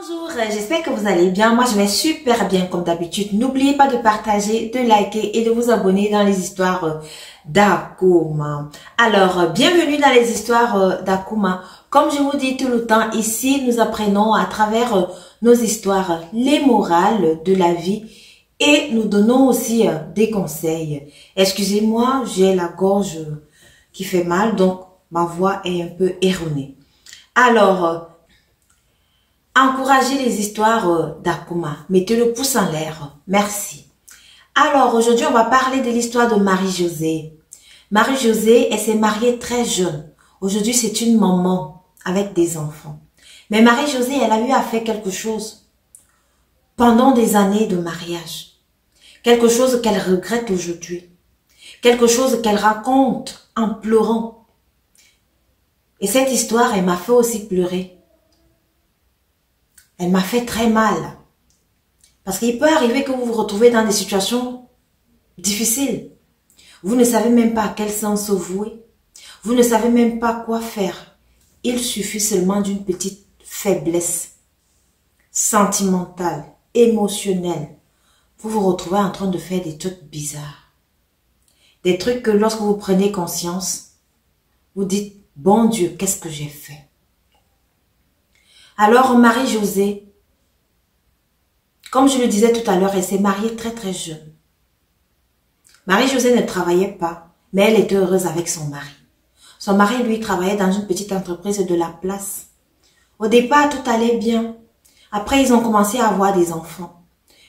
Bonjour, j'espère que vous allez bien. Moi, je vais super bien comme d'habitude. N'oubliez pas de partager, de liker et de vous abonner dans les histoires d'Akuma. Alors, bienvenue dans les histoires d'Akuma. Comme je vous dis tout le temps, ici, nous apprenons à travers nos histoires les morales de la vie et nous donnons aussi des conseils. Excusez-moi, j'ai la gorge qui fait mal, donc ma voix est un peu erronée. Alors, encouragez les histoires d'Akuma. Mettez le pouce en l'air. Merci. Alors, aujourd'hui, on va parler de l'histoire de Marie-Josée. Marie-Josée, elle s'est mariée très jeune. Aujourd'hui, c'est une maman avec des enfants. Mais Marie-Josée, elle a eu à faire quelque chose pendant des années de mariage. Quelque chose qu'elle regrette aujourd'hui. Quelque chose qu'elle raconte en pleurant. Et cette histoire, elle m'a fait aussi pleurer. Elle m'a fait très mal. Parce qu'il peut arriver que vous vous retrouvez dans des situations difficiles. Vous ne savez même pas à quel sens se vouer. Vous ne savez même pas quoi faire. Il suffit seulement d'une petite faiblesse sentimentale, émotionnelle. Vous vous retrouvez en train de faire des trucs bizarres. Des trucs que lorsque vous prenez conscience, vous dites, bon Dieu, qu'est-ce que j'ai fait? Alors, Marie-Josée, comme je le disais tout à l'heure, elle s'est mariée très très jeune. Marie-Josée ne travaillait pas, mais elle était heureuse avec son mari. Son mari, lui, travaillait dans une petite entreprise de la place. Au départ, tout allait bien. Après, ils ont commencé à avoir des enfants.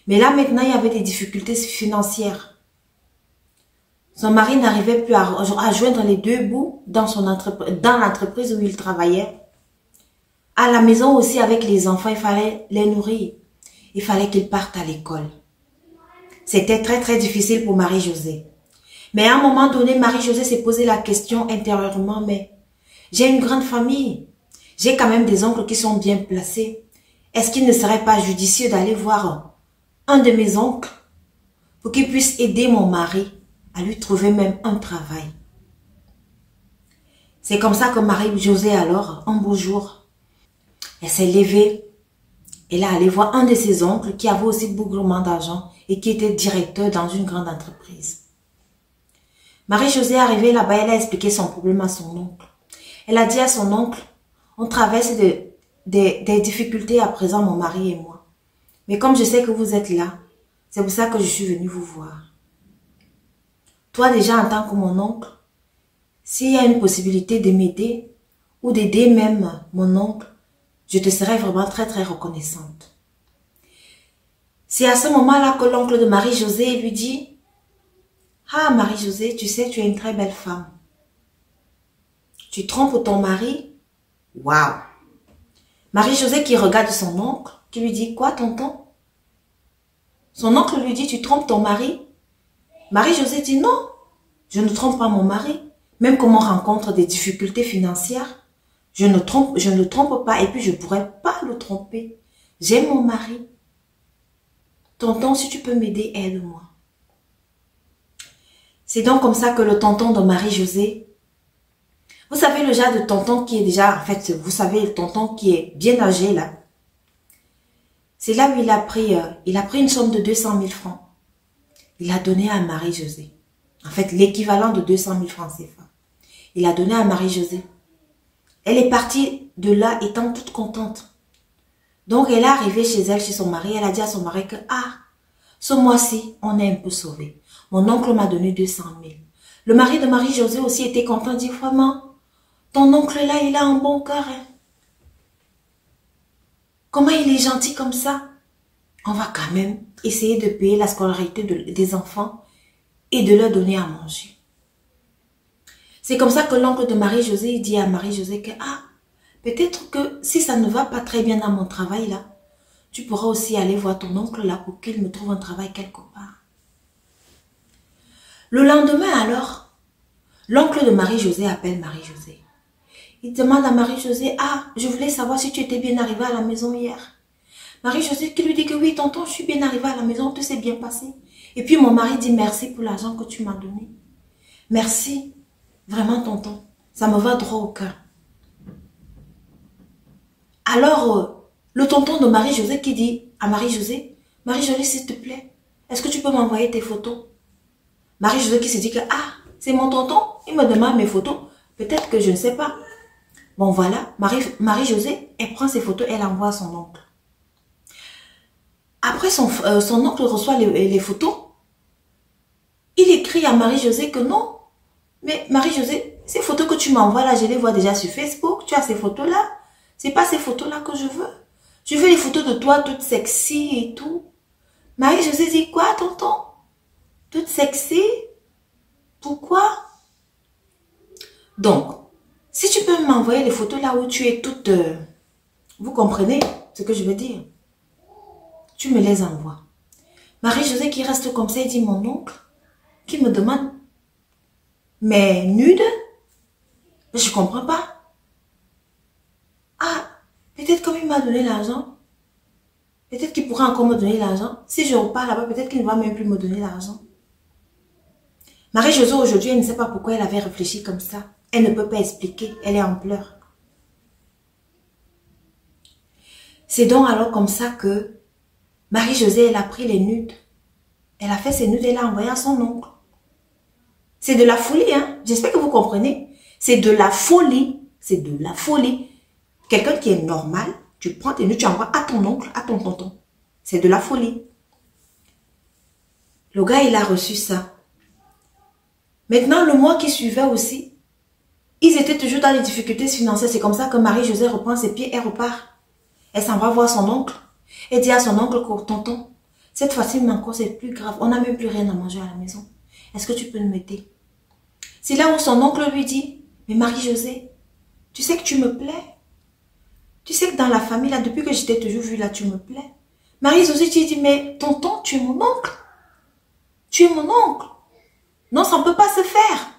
Mais là, maintenant, il y avait des difficultés financières. Son mari n'arrivait plus à joindre les deux bouts dans l'entreprise où il travaillait. À la maison aussi, avec les enfants, il fallait les nourrir. Il fallait qu'ils partent à l'école. C'était très très difficile pour Marie-Josée. Mais à un moment donné, Marie-Josée s'est posé la question intérieurement, mais j'ai une grande famille. J'ai quand même des oncles qui sont bien placés. Est-ce qu'il ne serait pas judicieux d'aller voir un de mes oncles pour qu'il puisse aider mon mari à lui trouver même un travail? C'est comme ça que Marie-Josée alors, un beau jour, elle s'est levée. Elle est allée voir un de ses oncles qui avait aussi beaucoup d'argent et qui était directeur dans une grande entreprise. Marie-Josée est arrivée là-bas, elle a expliqué son problème à son oncle. Elle a dit à son oncle, on traverse des difficultés à présent, mon mari et moi. Mais comme je sais que vous êtes là, c'est pour ça que je suis venue vous voir. Toi déjà en tant que mon oncle, s'il y a une possibilité de m'aider ou d'aider même mon oncle, je te serai vraiment très très reconnaissante. C'est à ce moment-là que l'oncle de Marie-Josée lui dit, « Ah Marie-Josée, tu sais, tu es une très belle femme. Tu trompes ton mari? Waouh! » Marie-Josée qui regarde son oncle, qui lui dit, « Quoi tonton? » Son oncle lui dit, « Tu trompes ton mari? » Marie-Josée dit, « Non, je ne trompe pas mon mari. Même quand on rencontre des difficultés financières, je ne le trompe pas et puis je ne pourrais pas le tromper. J'aime mon mari. Tonton, si tu peux m'aider, aide-moi. » C'est donc comme ça que le tonton de Marie-Josée, vous savez le genre de tonton qui est déjà, en fait, vous savez le tonton qui est bien âgé là. C'est là où il a pris une somme de 200 000 francs. Il a donné à Marie-Josée. En fait, l'équivalent de 200 000 francs CFA. Il a donné à Marie-Josée. Elle est partie de là étant toute contente. Donc, elle est arrivée chez elle, chez son mari. Elle a dit à son mari que, ah, ce mois-ci, on est un peu sauvé. Mon oncle m'a donné 200 000. Le mari de Marie-Josée aussi était content. Il dit, vraiment, ton oncle là, il a un bon cœur. Hein? Comment il est gentil comme ça? On va quand même essayer de payer la scolarité des enfants et de leur donner à manger. C'est comme ça que l'oncle de Marie-Josée dit à Marie-Josée que, ah, peut-être que si ça ne va pas très bien dans mon travail là, tu pourras aussi aller voir ton oncle là pour qu'il me trouve un travail quelque part. Le lendemain alors, l'oncle de Marie-Josée appelle Marie-Josée. Il demande à Marie-Josée, ah, je voulais savoir si tu étais bien arrivée à la maison hier. Marie-Josée qui lui dit que oui, tonton, je suis bien arrivée à la maison, tout s'est bien passé. Et puis mon mari dit merci pour l'argent que tu m'as donné. Merci. Vraiment, tonton, ça me va droit au cœur. Alors, Le tonton de Marie-Josée qui dit à Marie-Josée, Marie-Josée, s'il te plaît, est-ce que tu peux m'envoyer tes photos? Marie-Josée qui se dit que, ah, c'est mon tonton, il me demande mes photos. Peut-être que je ne sais pas. Bon, voilà, Marie-Josée, elle prend ses photos, elle envoie à son oncle. Après, son oncle reçoit les photos. Il écrit à Marie-Josée que non. Mais Marie-Josée, ces photos que tu m'envoies là, je les vois déjà sur Facebook. Tu as ces photos-là. C'est pas ces photos-là que je veux. Je veux les photos de toi toute sexy et tout. Marie-Josée dit quoi, tonton? Toute sexy? Pourquoi? Donc, si tu peux m'envoyer les photos là où tu es toute... vous comprenez ce que je veux dire? Tu me les envoies. Marie-Josée qui reste comme ça, elle dit mon oncle, qui me demande, mais nude? Je comprends pas. Ah, peut-être comme il m'a donné l'argent, peut-être qu'il pourra encore me donner l'argent. Si je repars là-bas, peut-être qu'il ne va même plus me donner l'argent. Marie-Josée aujourd'hui, elle ne sait pas pourquoi elle avait réfléchi comme ça. Elle ne peut pas expliquer, elle est en pleurs. C'est donc alors comme ça que Marie-Josée, elle a pris les nudes. Elle a fait ses nudes, elle a envoyé à son oncle. C'est de la folie, hein. J'espère que vous comprenez. C'est de la folie. C'est de la folie. Quelqu'un qui est normal, tu prends tes nudes, tu envoies à ton oncle, à ton tonton. C'est de la folie. Le gars, il a reçu ça. Maintenant, le mois qui suivait aussi, ils étaient toujours dans les difficultés financières. C'est comme ça que Marie-Josée reprend ses pieds et repart. Elle s'en va voir son oncle. Elle dit à son oncle, tonton, cette fois-ci, mais encore, c'est plus grave. On n'a même plus rien à manger à la maison. Est-ce que tu peux nous m'aider? C'est là où son oncle lui dit, mais Marie-Josée, tu sais que tu me plais. Tu sais que dans la famille, là, depuis que je t'ai toujours vue, là, tu me plais. Marie-Josée, tu dis, mais tonton, tu es mon oncle. Tu es mon oncle. Non, ça ne peut pas se faire.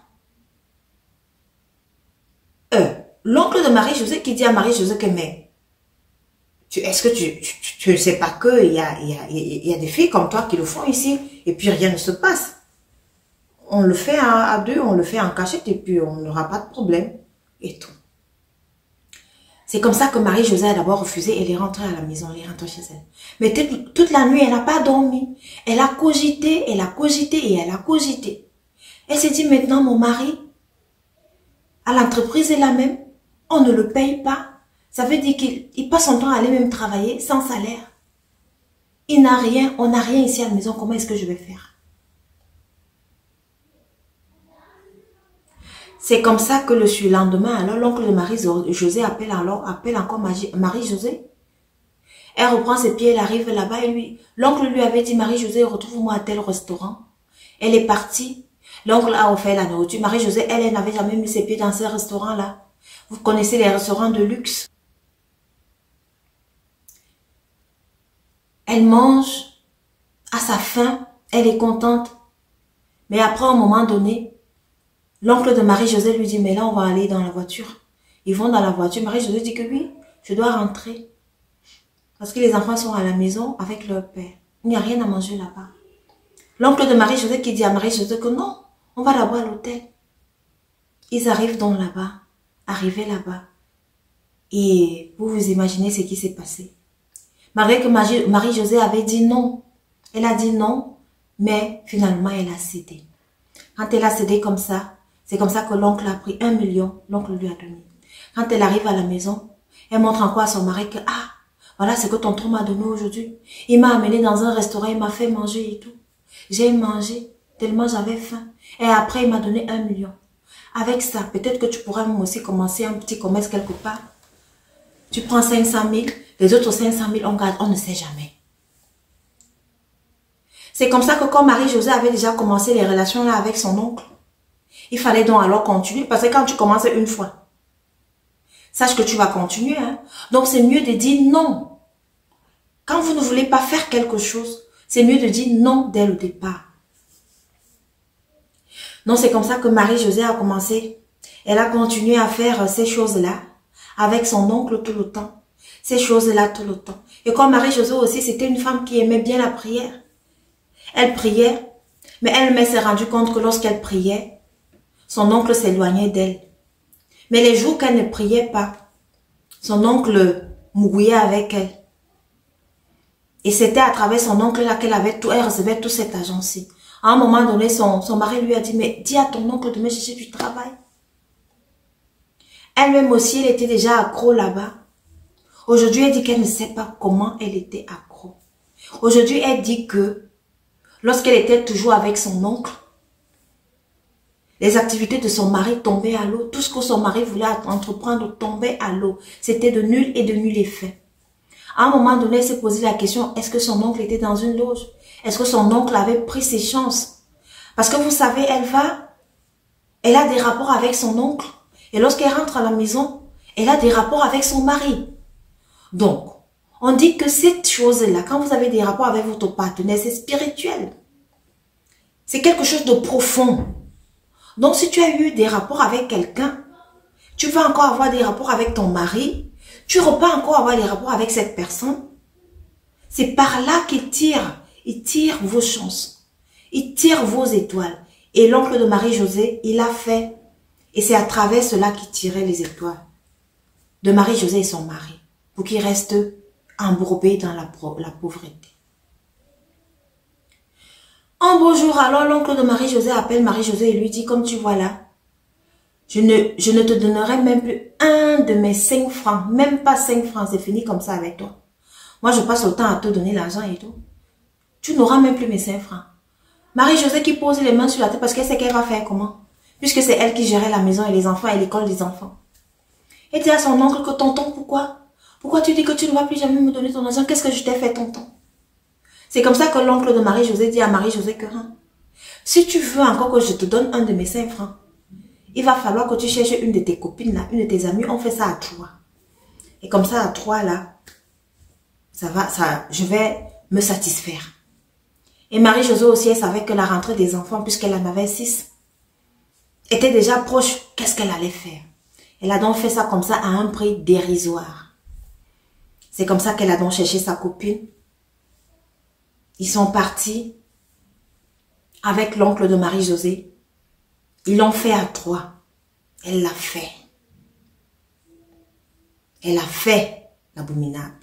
L'oncle de Marie-Josée qui dit à Marie-Josée que, mais, est-ce que tu ne sais pas qu'il y a des filles comme toi qui le font ici et puis rien ne se passe. On le fait à deux, on le fait en cachette et puis on n'aura pas de problème et tout. C'est comme ça que Marie-Josée a d'abord refusé. Elle est rentrée à la maison, elle est rentrée chez elle. Mais toute la nuit, elle n'a pas dormi. Elle a cogité, elle a cogité et elle a cogité. Elle s'est dit maintenant, mon mari, à l'entreprise est la même, on ne le paye pas. Ça veut dire qu'il passe son temps à aller même travailler sans salaire. Il n'a rien, on n'a rien ici à la maison. Comment est-ce que je vais faire? C'est comme ça que le surlendemain, alors l'oncle de Marie-Josée appelle encore Marie-Josée. Elle reprend ses pieds, elle arrive là-bas et l'oncle lui avait dit, Marie-Josée, retrouve-moi à tel restaurant. Elle est partie. L'oncle a offert la nourriture. Marie-Josée, elle n'avait jamais mis ses pieds dans ce restaurant-là. Vous connaissez les restaurants de luxe. Elle mange à sa faim, elle est contente. Mais après, à un moment donné, l'oncle de Marie-Josée lui dit, mais là, on va aller dans la voiture. Ils vont dans la voiture. Marie-Josée dit que oui, je dois rentrer. Parce que les enfants sont à la maison avec leur père. Il n'y a rien à manger là-bas. L'oncle de Marie-Josée qui dit à Marie-Josée que non, on va d'abord à l'hôtel. Ils arrivent donc là-bas, arrivés là-bas. Et vous vous imaginez ce qui s'est passé. Malgré que Marie-Josée avait dit non. Elle a dit non, mais finalement elle a cédé. Quand elle a cédé comme ça, c'est comme ça que l'oncle a pris 1 million, l'oncle lui a donné. Quand elle arrive à la maison, elle montre encore à son mari que, ah, voilà ce que tonton m'a donné aujourd'hui. Il m'a amené dans un restaurant, il m'a fait manger et tout. J'ai mangé tellement j'avais faim. Et après, il m'a donné 1 million. Avec ça, peut-être que tu pourras même aussi commencer un petit commerce quelque part. Tu prends 500 000, les autres 500 000, on garde, on ne sait jamais. C'est comme ça que quand Marie-Josée avait déjà commencé les relations là avec son oncle, il fallait donc alors continuer. Parce que quand tu commences une fois, sache que tu vas continuer. Hein? Donc c'est mieux de dire non. Quand vous ne voulez pas faire quelque chose, c'est mieux de dire non dès le départ. Donc c'est comme ça que Marie-Josée a commencé. Elle a continué à faire ces choses-là avec son oncle tout le temps. Ces choses-là tout le temps. Et comme Marie-Josée aussi, c'était une femme qui aimait bien la prière. Elle priait, mais elle s'est rendue compte que lorsqu'elle priait, son oncle s'éloignait d'elle. Mais les jours qu'elle ne priait pas, son oncle mouillait avec elle. Et c'était à travers son oncle là qu'elle avait tout, elle recevait tout cet argent-ci. À un moment donné, son mari lui a dit, mais dis à ton oncle de me chercher du travail. Elle-même aussi, elle était déjà accro là-bas. Aujourd'hui, elle dit qu'elle ne sait pas comment elle était accro. Aujourd'hui, elle dit que lorsqu'elle était toujours avec son oncle, les activités de son mari tombaient à l'eau. Tout ce que son mari voulait entreprendre tombait à l'eau. C'était de nul et de nul effet. À un moment donné, elle s'est posé la question, est-ce que son oncle était dans une loge? Est-ce que son oncle avait pris ses chances? Parce que vous savez, elle a des rapports avec son oncle. Et lorsqu'elle rentre à la maison, elle a des rapports avec son mari. Donc, on dit que cette chose-là, quand vous avez des rapports avec votre partenaire, c'est spirituel. C'est quelque chose de profond. Donc, si tu as eu des rapports avec quelqu'un, tu vas encore avoir des rapports avec ton mari, tu repars encore avoir des rapports avec cette personne. C'est par là qu'il tire. Il tire vos chances. Il tire vos étoiles. Et l'oncle de Marie-Josée, il a fait. Et c'est à travers cela qu'il tirait les étoiles de Marie-Josée et son mari. Pour qu'ils restent embourbés dans la pauvreté. Un beau jour, alors l'oncle de Marie-Josée appelle Marie-Josée et lui dit, comme tu vois là, je ne te donnerai même plus un de mes 5 francs. Même pas 5 francs, c'est fini comme ça avec toi. Moi, je passe le temps à te donner l'argent et tout. Tu n'auras même plus mes 5 francs. Marie-Josée qui pose les mains sur la tête parce qu'elle sait qu'elle va faire comment. Puisque c'est elle qui gérait la maison et les enfants et l'école des enfants. Elle dit à son oncle que tonton, pourquoi? Pourquoi tu dis que tu ne vas plus jamais me donner ton argent? Qu'est-ce que je t'ai fait, tonton? C'est comme ça que l'oncle de Marie-Josée dit à Marie-Josée que si tu veux encore que je te donne un de mes 5 francs, il va falloir que tu cherches une de tes copines là, une de tes amies, on fait ça à 3. Et comme ça à 3 là, je vais me satisfaire. Et Marie-Josée aussi, elle savait que la rentrée des enfants, puisqu'elle en avait 6, était déjà proche. Qu'est-ce qu'elle allait faire? Elle a donc fait ça comme ça à un prix dérisoire. C'est comme ça qu'elle a donc cherché sa copine. Ils sont partis avec l'oncle de Marie-Josée. Ils l'ont fait à 3. Elle l'a fait. Elle a fait l'abominable.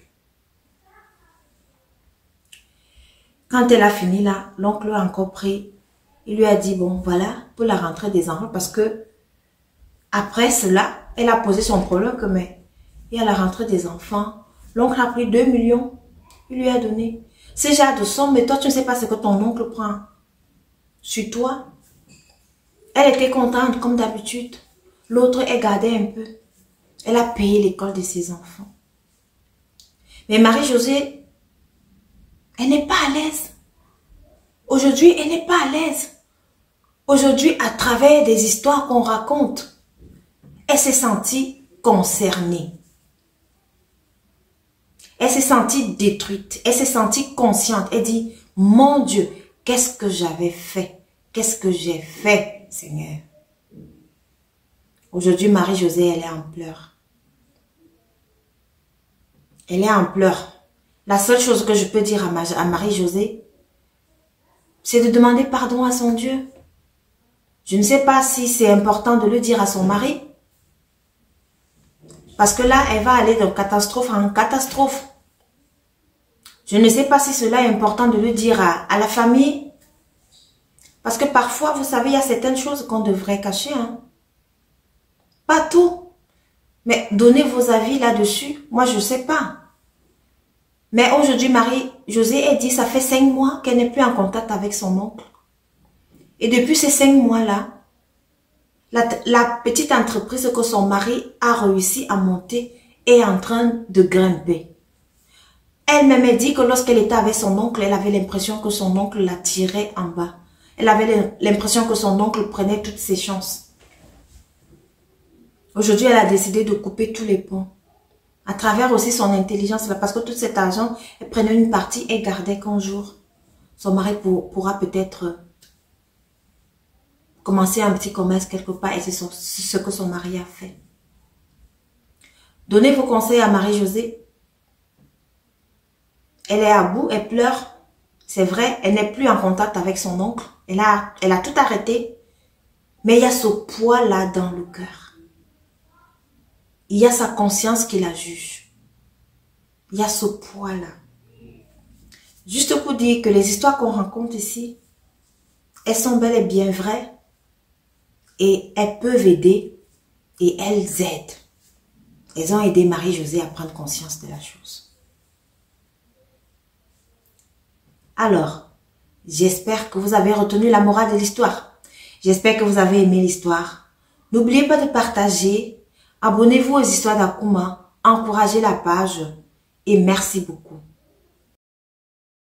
Quand elle a fini là, l'oncle a encore pris. Il lui a dit, bon voilà, pour la rentrée des enfants, parce que après cela, elle a posé son problème que mais, et à la rentrée des enfants, l'oncle a pris 2 millions. Il lui a donné. C'est genre de somme, mais toi tu ne sais pas ce que ton oncle prend sur toi. Elle était contente comme d'habitude. L'autre, elle gardait un peu. Elle a payé l'école de ses enfants. Mais Marie-Josée, elle n'est pas à l'aise. Aujourd'hui, elle n'est pas à l'aise. Aujourd'hui, à travers des histoires qu'on raconte, elle s'est sentie concernée. Elle s'est sentie détruite. Elle s'est sentie consciente. Elle dit, mon Dieu, qu'est-ce que j'avais fait? Qu'est-ce que j'ai fait, Seigneur? Aujourd'hui, Marie-Josée, elle est en pleurs. Elle est en pleurs. La seule chose que je peux dire à Marie-Josée, c'est de demander pardon à son Dieu. Je ne sais pas si c'est important de le dire à son mari. Parce que là, elle va aller de catastrophe en catastrophe. Je ne sais pas si cela est important de le dire à la famille. Parce que parfois, vous savez, il y a certaines choses qu'on devrait cacher. Pas tout. Mais donnez vos avis là-dessus. Moi, je ne sais pas. Mais aujourd'hui, Marie-Josée, elle dit, ça fait 5 mois qu'elle n'est plus en contact avec son oncle. Et depuis ces 5 mois-là, la petite entreprise que son mari a réussi à monter est en train de grimper. Elle-même a dit que lorsqu'elle était avec son oncle, elle avait l'impression que son oncle la tirait en bas. Elle avait l'impression que son oncle prenait toutes ses chances. Aujourd'hui, elle a décidé de couper tous les ponts. À travers aussi son intelligence, parce que tout cet argent, elle prenait une partie et gardait qu'un jour. Son mari pourra peut-être commencer un petit commerce quelque part et c'est ce que son mari a fait. Donnez vos conseils à Marie-Josée. Elle est à bout, elle pleure. C'est vrai, elle n'est plus en contact avec son oncle. Elle a tout arrêté. Mais il y a ce poids-là dans le cœur. Il y a sa conscience qui la juge. Il y a ce poids-là. Juste pour dire que les histoires qu'on rencontre ici, elles sont bel et bien vraies et elles peuvent aider et elles aident. Elles ont aidé Marie-Josée à prendre conscience de la chose. Alors, j'espère que vous avez retenu la morale de l'histoire. J'espère que vous avez aimé l'histoire. N'oubliez pas de partager. Abonnez-vous aux histoires d'Akuma. Encouragez la page. Et merci beaucoup.